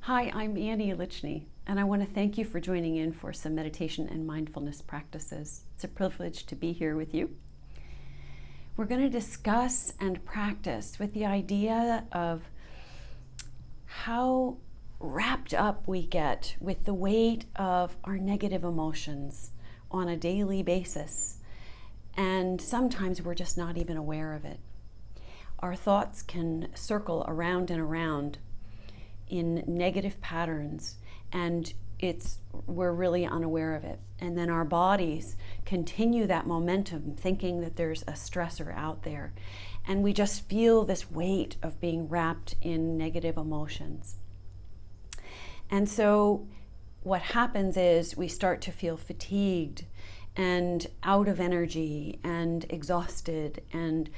Hi, I'm Annie Lichny, and I want to thank you for joining in for some meditation and mindfulness practices. It's a privilege to be here with you. We're going to discuss and practice with the idea of how wrapped up we get with the weight of our negative emotions on a daily basis, and sometimes we're just not even aware of it. Our thoughts can circle around and around in negative patterns, and we're really unaware of it. And then our bodies continue that momentum, thinking that there's a stressor out there, and we just feel this weight of being wrapped in negative emotions. And so what happens is we start to feel fatigued and out of energy and exhausted, and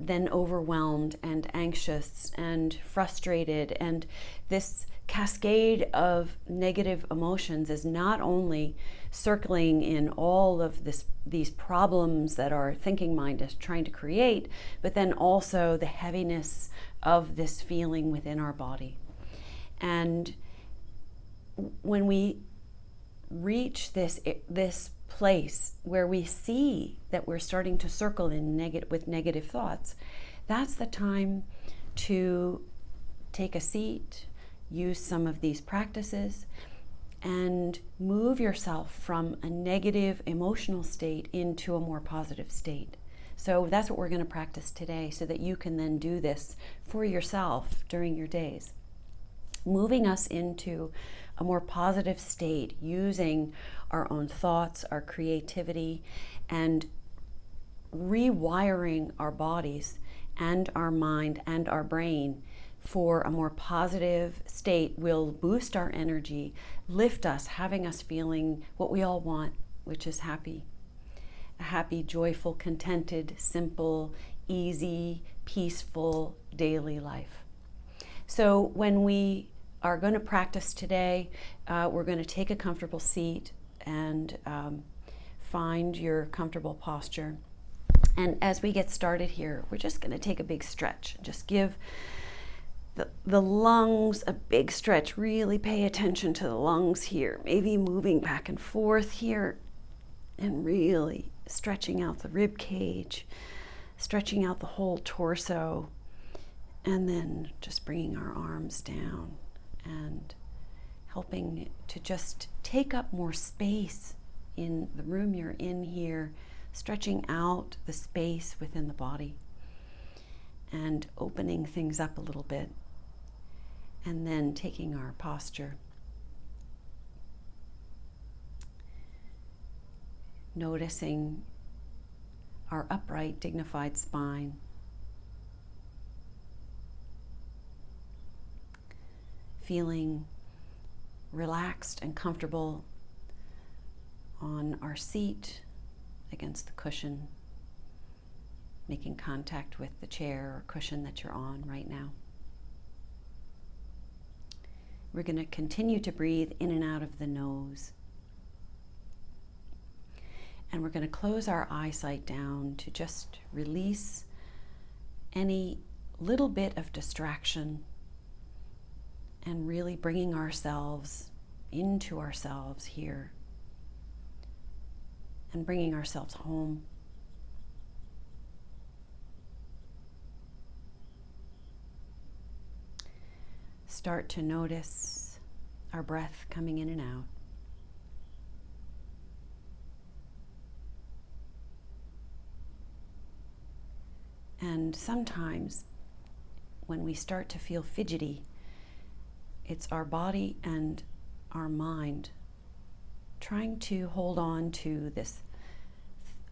then overwhelmed and anxious and frustrated. And this cascade of negative emotions is not only circling in all of these problems that our thinking mind is trying to create, but then also the heaviness of this feeling within our body. And when we reach this place where we see that we're starting to circle in with negative thoughts, that's the time to take a seat, use some of these practices, and move yourself from a negative emotional state into a more positive state. So that's what we're going to practice today, so that you can then do this for yourself during your days. Moving us into a more positive state using our own thoughts, our creativity, and rewiring our bodies and our mind and our brain for a more positive state will boost our energy, lift us, having us feeling what we all want, which is happy. A happy, joyful, contented, simple, easy, peaceful daily life. So when we are going to practice today, we're going to take a comfortable seat and find your comfortable posture. And as we get started here, we're just going to take a big stretch. Just give the lungs a big stretch. Really pay attention to the lungs here. Maybe moving back and forth here and really stretching out the rib cage, stretching out the whole torso, and then just bringing our arms down and helping to just take up more space in the room you're in here, stretching out the space within the body and opening things up a little bit, and then taking our posture. Noticing our upright, dignified spine. Feeling relaxed and comfortable on our seat against the cushion, making contact with the chair or cushion that you're on right now. We're going to continue to breathe in and out of the nose. And we're going to close our eyesight down to just release any little bit of distraction, and really bringing ourselves into ourselves here and bringing ourselves home. Start to notice our breath coming in and out. And sometimes when we start to feel fidgety, it's our body and our mind trying to hold on to this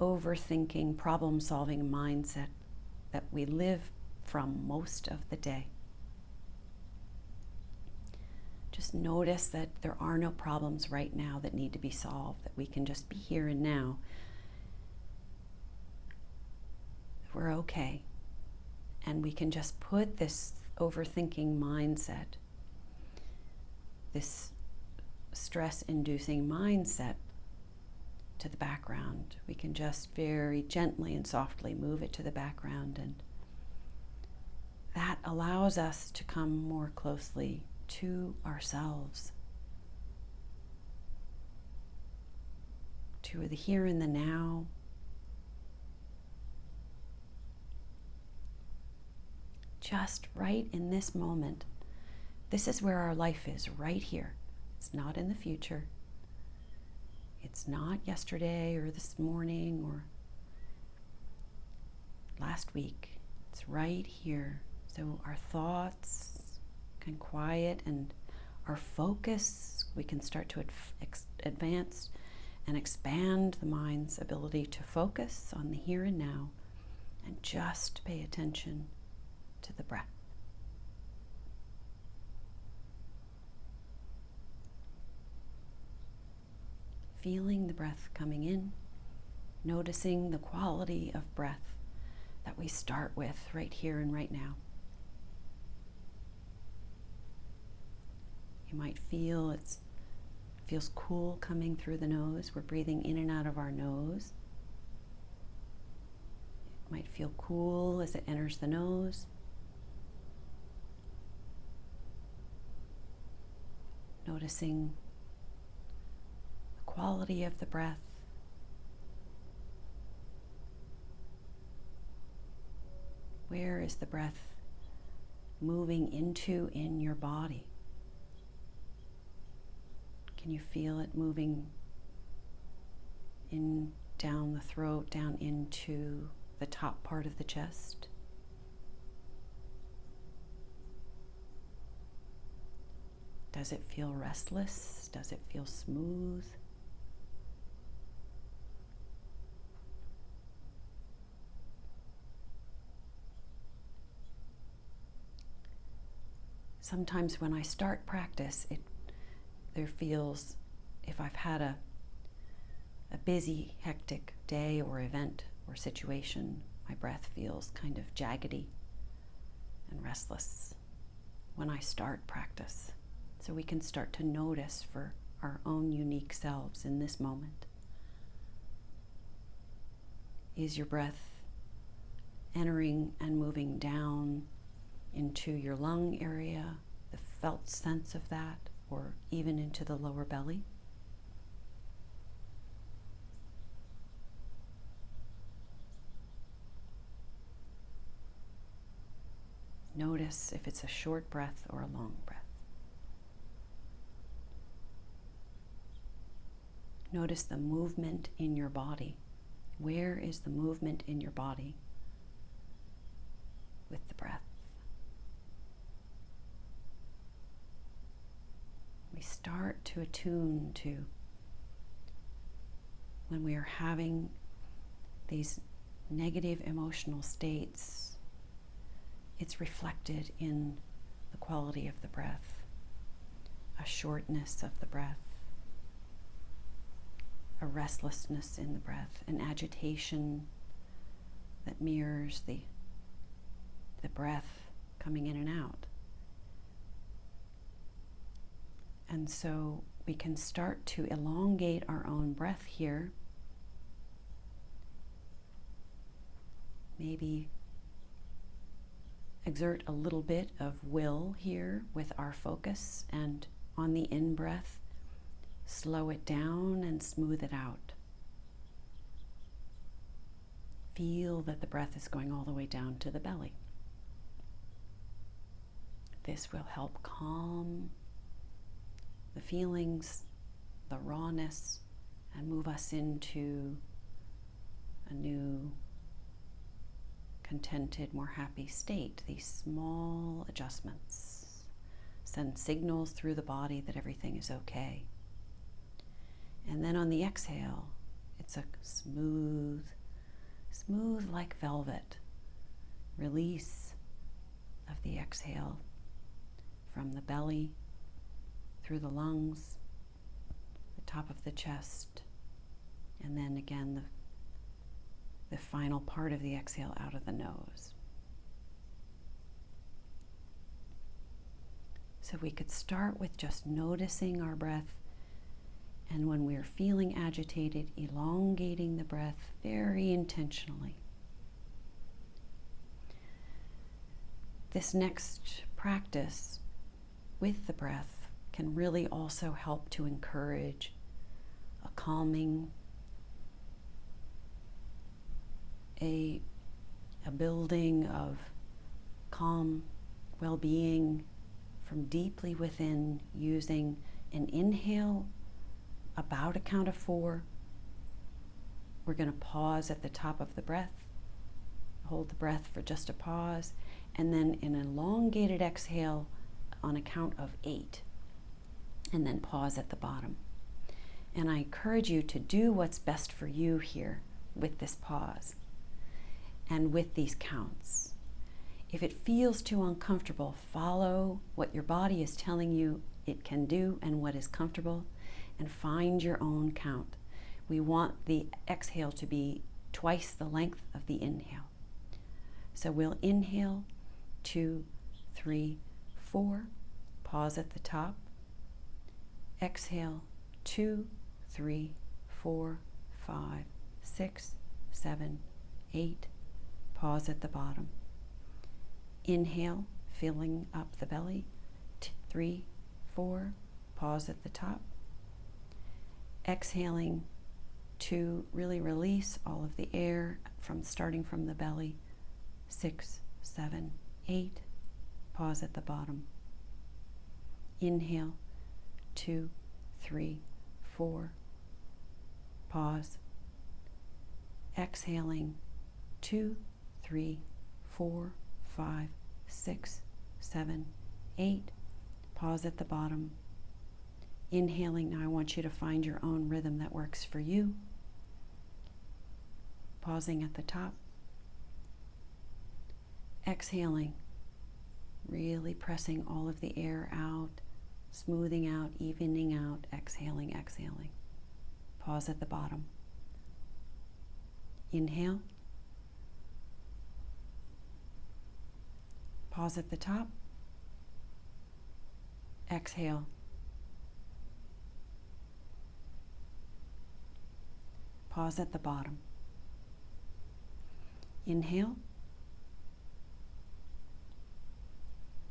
overthinking, problem-solving mindset that we live from most of the day. Just notice that there are no problems right now that need to be solved, that we can just be here and now. We're okay. And we can just put this overthinking mindset, this stress-inducing mindset, to the background. We can just very gently and softly move it to the background, and that allows us to come more closely to ourselves, to the here and the now. Just right in this moment. This is where our life is, right here. It's not in the future. It's not yesterday or this morning or last week. It's right here. So our thoughts can quiet and our focus, we can start to advance and expand the mind's ability to focus on the here and now and just pay attention to the breath. Feeling the breath coming in, noticing the quality of breath that we start with right here and right now. You might feel it feels cool coming through the nose. We're breathing in and out of our nose. It might feel cool as it enters the nose. Noticing the quality of the breath. Where is the breath moving into in your body? Can you feel it moving in, down the throat, down into the top part of the chest? Does it feel restless? Does it feel smooth? Sometimes when I start practice, there feels, if I've had a busy, hectic day or event or situation, my breath feels kind of jaggedy and restless when I start practice. So we can start to notice for our own unique selves in this moment. Is your breath entering and moving down into your lung area, the felt sense of that, or even into the lower belly? Notice if it's a short breath or a long breath. Notice the movement in your body. Where is the movement in your body with the breath? We start to attune to when we are having these negative emotional states. It's reflected in the quality of the breath, a shortness of the breath, a restlessness in the breath, an agitation that mirrors the breath coming in and out. And so we can start to elongate our own breath here. Maybe exert a little bit of will here with our focus, and on the in-breath, slow it down and smooth it out. Feel that the breath is going all the way down to the belly. This will help calm the feelings, the rawness, and move us into a new, contented, more happy state. These small adjustments send signals through the body that everything is okay. And then on the exhale, it's a smooth like velvet release of the exhale from the belly, through the lungs, the top of the chest, and then again the final part of the exhale out of the nose. So we could start with just noticing our breath, and when we're feeling agitated, elongating the breath very intentionally. This next practice with the breath can really also help to encourage a calming, a building of calm well-being from deeply within, using an inhale about a count of 4. We're going to pause at the top of the breath, hold the breath for just a pause, and then an elongated exhale on a count of 8, and then pause at the bottom. And I encourage you to do what's best for you here with this pause and with these counts. If it feels too uncomfortable, follow what your body is telling you it can do and what is comfortable, and find your own count. We want the exhale to be twice the length of the inhale. So we'll inhale 2, 3, 4, pause at the top. Exhale 2, 3, 4, 5, 6, 7, 8, pause at the bottom. Inhale, filling up the belly, 3, 4, pause at the top. Exhaling to really release all of the air from starting from the belly, 6, 7, 8, pause at the bottom. Inhale, 2, 3, 4, pause. Exhaling, 2, 3, 4, 5, 6, 7, 8, pause at the bottom. Inhaling, now I want you to find your own rhythm that works for you. Pausing at the top. Exhaling, really pressing all of the air out, smoothing out, evening out, exhaling, exhaling. Pause at the bottom. Inhale. Pause at the top. Exhale. Pause at the bottom. Inhale.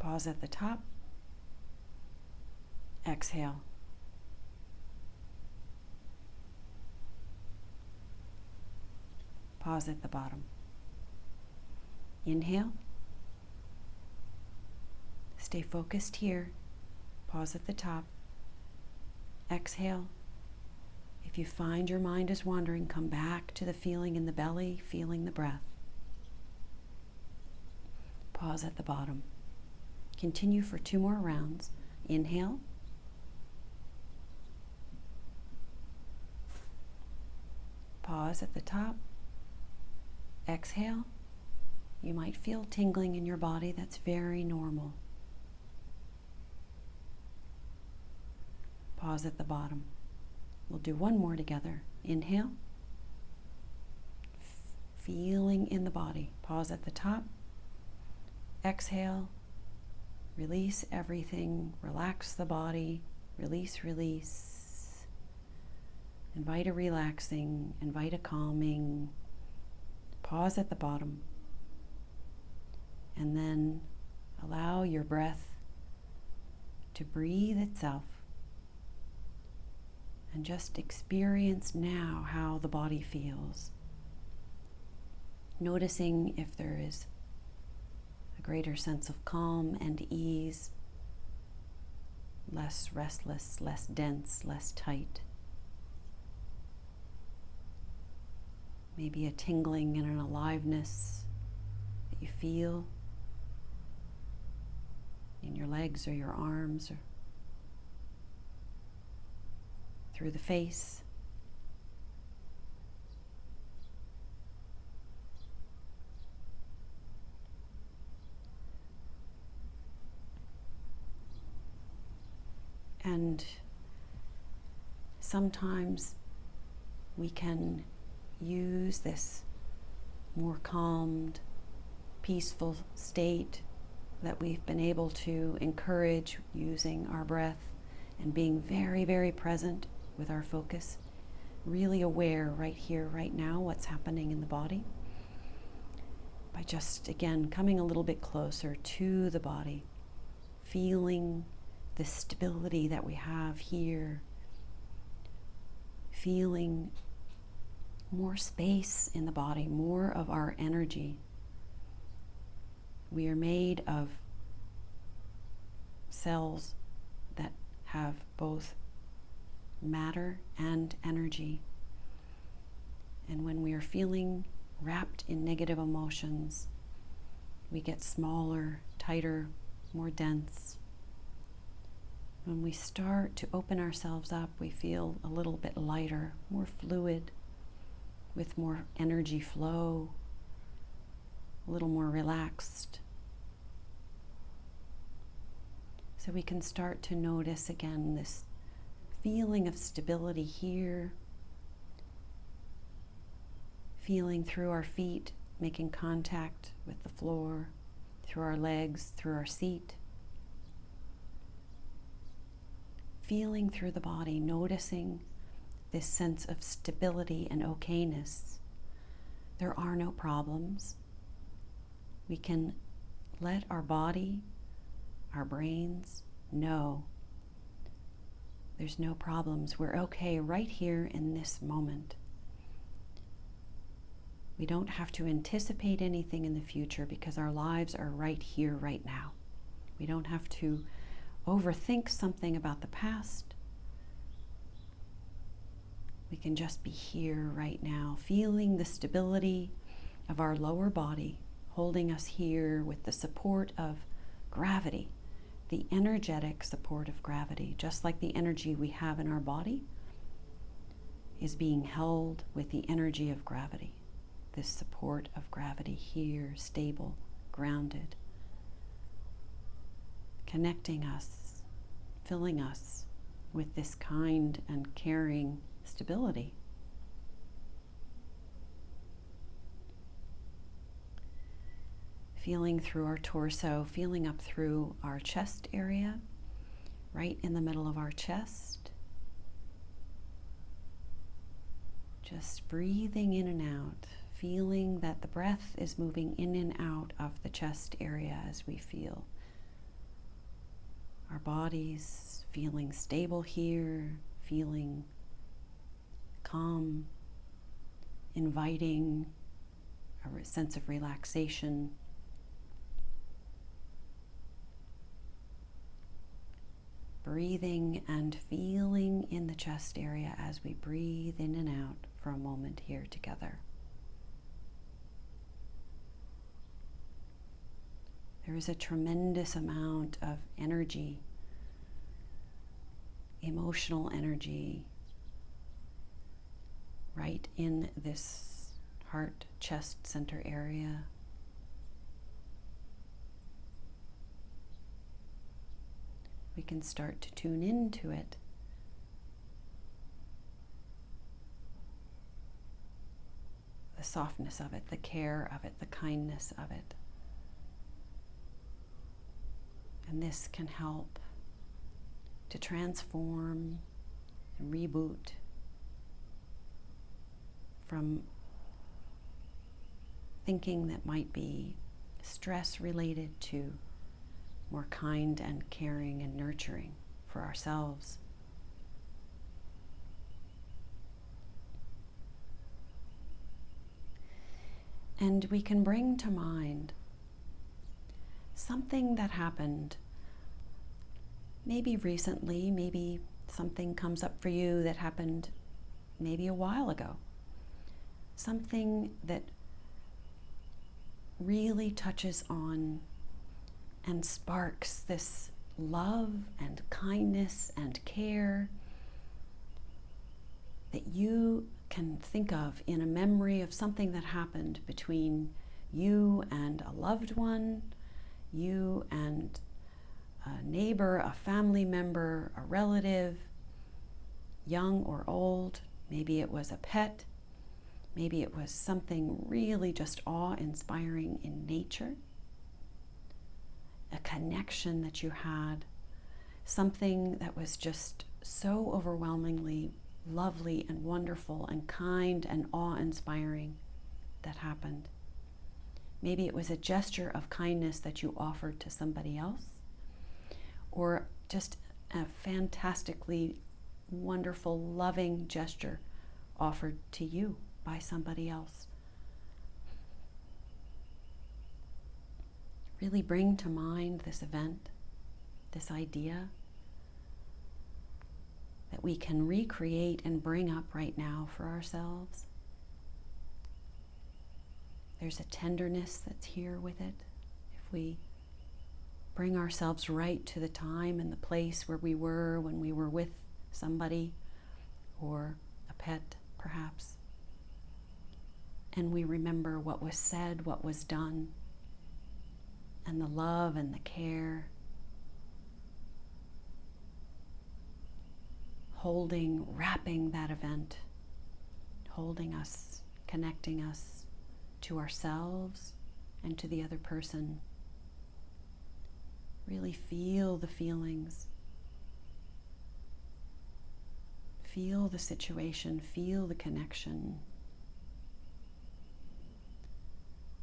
Pause at the top. Exhale. Pause at the bottom. Inhale. Stay focused here. Pause at the top. Exhale. If you find your mind is wandering, come back to the feeling in the belly, feeling the breath. Pause at the bottom. Continue for 2 more rounds. Inhale. Pause at the top. Exhale. You might feel tingling in your body. That's very normal. Pause at the bottom. We'll do 1 more together. Inhale. Feeling in the body. Pause at the top. Exhale. Release everything. Relax the body. Release, release. Invite a relaxing. Invite a calming. Pause at the bottom. And then allow your breath to breathe itself. And just experience now how the body feels. Noticing if there is a greater sense of calm and ease, less restless, less dense, less tight. Maybe a tingling and an aliveness that you feel in your legs or your arms or through the face. And sometimes we can use this more calmed, peaceful state that we've been able to encourage using our breath and being very, very present with our focus, really aware right here, right now, what's happening in the body, by just, again, coming a little bit closer to the body, feeling the stability that we have here, feeling more space in the body, more of our energy. We are made of cells that have both matter and energy. And when we are feeling wrapped in negative emotions, we get smaller, tighter, more dense. When we start to open ourselves up, we feel a little bit lighter, more fluid, with more energy flow, a little more relaxed. So we can start to notice again this feeling of stability here, feeling through our feet, making contact with the floor, through our legs, through our seat. Feeling through the body, noticing this sense of stability and okayness. There are no problems. We can let our body, our brains know there's no problems. We're okay right here in this moment. We don't have to anticipate anything in the future because our lives are right here, right now. We don't have to overthink something about the past. We can just be here right now, feeling the stability of our lower body, holding us here with the support of gravity, the energetic support of gravity, just like the energy we have in our body is being held with the energy of gravity. This support of gravity here, stable, grounded, connecting us, filling us with this kind and caring stability. Feeling through our torso, feeling up through our chest area, right in the middle of our chest. Just breathing in and out, feeling that the breath is moving in and out of the chest area as we feel our bodies feeling stable here, feeling calm, inviting a sense of relaxation. Breathing and feeling in the chest area as we breathe in and out for a moment here together. There is a tremendous amount of energy, emotional energy, right in this heart, chest center area. We can start to tune into it. The softness of it, the care of it, the kindness of it. And this can help to transform and reboot from thinking that might be stress related to more kind and caring and nurturing for ourselves. And we can bring to mind something that happened maybe recently, maybe something comes up for you that happened maybe a while ago. Something that really touches on and sparks this love and kindness and care that you can think of in a memory of something that happened between you and a loved one, you and a neighbor, a family member, a relative, young or old. Maybe it was a pet. Maybe it was something really just awe-inspiring in nature. A connection that you had, something that was just so overwhelmingly lovely and wonderful and kind and awe-inspiring that happened. Maybe it was a gesture of kindness that you offered to somebody else, or just a fantastically wonderful, loving gesture offered to you by somebody else. Really bring to mind this event, this idea that we can recreate and bring up right now for ourselves. There's a tenderness that's here with it. If we bring ourselves right to the time and the place where we were when we were with somebody or a pet, perhaps, and we remember what was said, what was done, and the love and the care, holding, wrapping that event, holding us, connecting us to ourselves and to the other person. Really feel the feelings. Feel the situation, feel the connection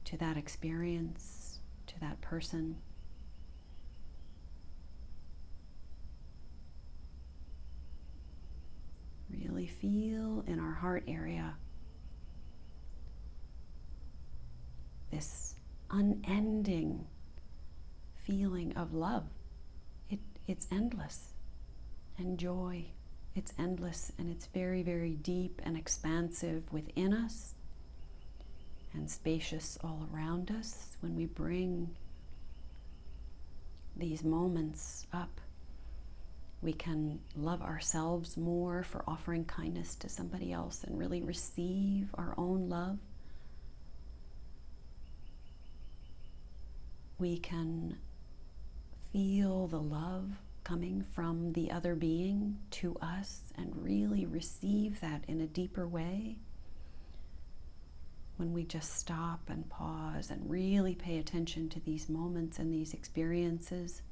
to that experience, to that person. Really feel in our heart area this unending feeling of love. It's endless. And joy. It's endless, and it's very, very deep and expansive within us and spacious all around us. When we bring these moments up, we can love ourselves more for offering kindness to somebody else and really receive our own love. We can feel the love coming from the other being to us and really receive that in a deeper way when we just stop and pause and really pay attention to these moments and these experiences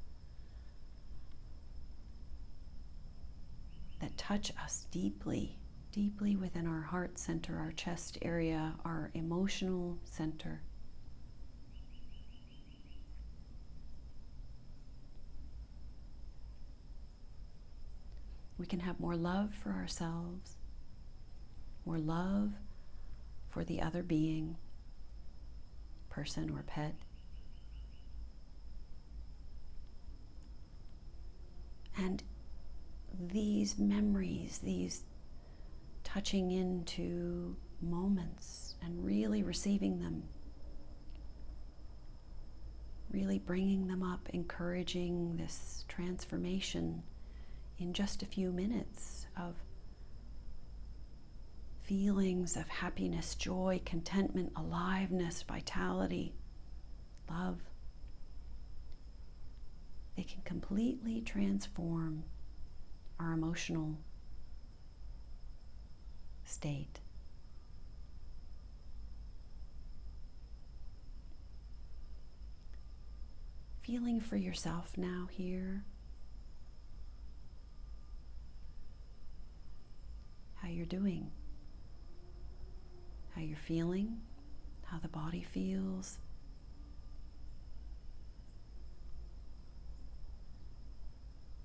that touch us deeply, deeply within our heart center, our chest area, our emotional center. We can have more love for ourselves, more love for the other being, person or pet. And these memories, these touching into moments and really receiving them, really bringing them up, encouraging this transformation in just a few minutes of feelings of happiness, joy, contentment, aliveness, vitality, love. They can completely transform our emotional state. Feeling for yourself now here. How you're doing, how you're feeling, how the body feels.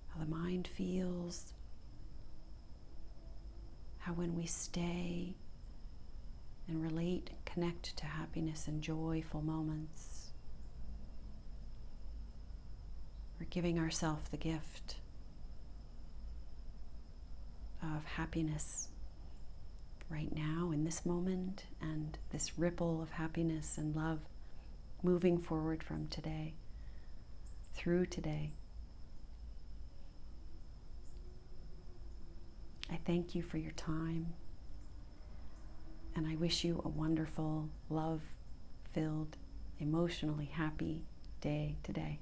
How the mind feels. How when we stay and relate and connect to happiness and joyful moments, we're giving ourselves the gift of happiness right now in this moment, and this ripple of happiness and love moving forward from today, through today. I thank you for your time, and I wish you a wonderful, love-filled, emotionally happy day today.